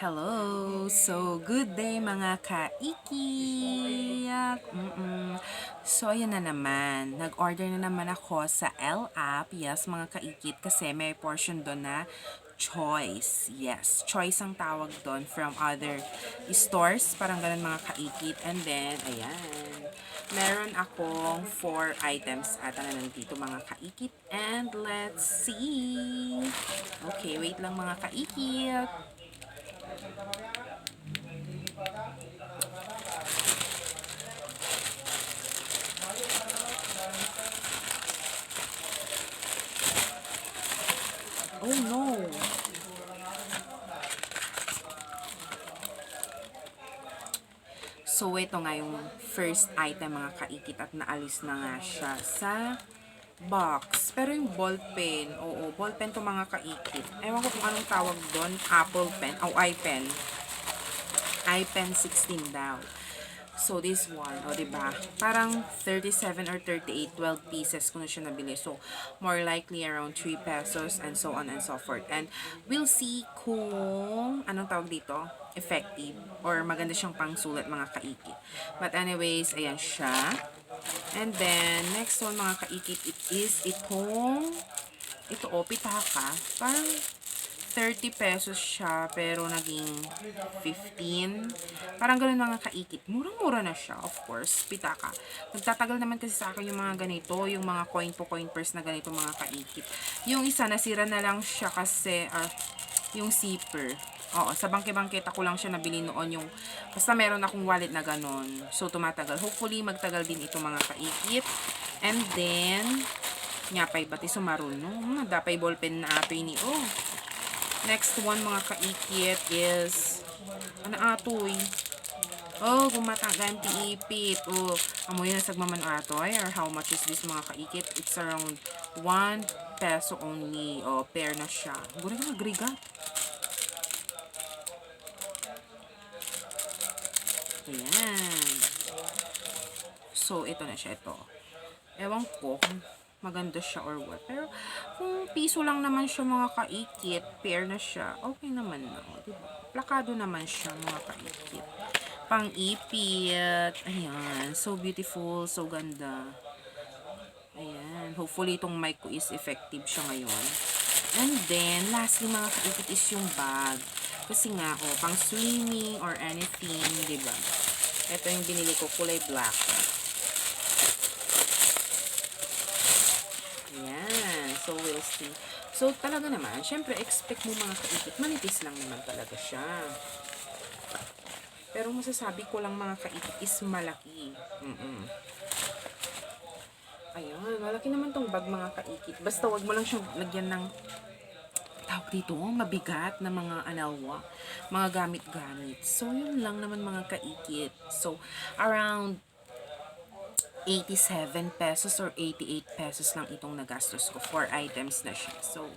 Hello! So, good day mga kaikiyak! So, ayan na naman. Nag-order na naman ako sa L app. Yes, mga kaikit. Kasi may portion doon na choice. Yes, choice ang tawag doon from other stores. Parang ganun mga kaikit. And then, ayan. Meron akong 4 items ata na nandito mga kaikit. And let's see! Okay, wait lang mga kaikit. Oh no! So, ito nga yung first item mga kaikit at naalis na nga siya sa box. Pero yung ball pen, oo, ball pen to mga kaikit. Ewan ko kung anong tawag doon, Apple pen, o iPen. iPen 16 daw. So, this one, o diba? Parang 37 or 38, 12 pieces ko na siya nabili. So, more likely around 3 pesos and so on and so forth. And we'll see kung, anong tawag dito? Effective or maganda siyang pangsulat mga kaikit. But anyways, ayan siya. And then, next one mga kaikit, it is itong, ito o, pitaka. Parang 30 pesos siya, pero naging 15. Parang ganun mga kaikit. Murang-mura na siya, of course. Pitaka. Nagtatagal naman kasi sa akin yung mga ganito, yung mga coin po coin purse na ganito mga kaikit. Yung isa, nasira na lang siya kasi, yung zipper. Oo, sa bangke-bangketa ko lang siya nabili noon yung, basta meron akong wallet na ganun. So, tumatagal. Hopefully, magtagal din ito mga kaikit. And then, nyapay bati sumaron, no? Dapay ballpen na ato ini, oh. Next one mga kaikit is ano atoy? Oh, gumatagan ti ipit. Oh, amoy na sagmaman atoy. Or how much is this mga kaikit? It's around 1 peso only. Oh, pair na siya. Guna na agregat. Ayan. So, ito na siya. Ito. Ewan ko kung maganda siya or what. Pero, kung piso lang naman siya mga kaikit, pair na siya, okay naman na. Diba? Plakado naman siya mga kaikit. Pang-ipit. Ayan. So beautiful. So ganda. Ayan. Hopefully, itong mic ko is effective siya ngayon. And then, lastly mga kaikit is yung bag. Kasi nga, oh, pang swimming or anything, diba? Ito yung binili ko, kulay black. Ayan. So, we'll see. So, talaga naman, syempre, expect mo mga kaikit, manipis lang naman talaga siya. Pero masasabi ko lang mga kaikit is malaki. Ayan, malaki naman tong bag mga kaikit. Basta wag mo lang siyang lagyan ng tawag dito, mabigat na mga analwa, mga gamit-gamit. So, yun lang naman mga kaikit. So, around 87 pesos or 88 pesos lang itong nagastos ko. 4 items na siya. So,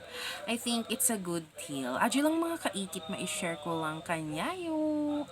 I think it's a good deal. Adyo lang mga kaikit, ma-share ko lang kanyayo.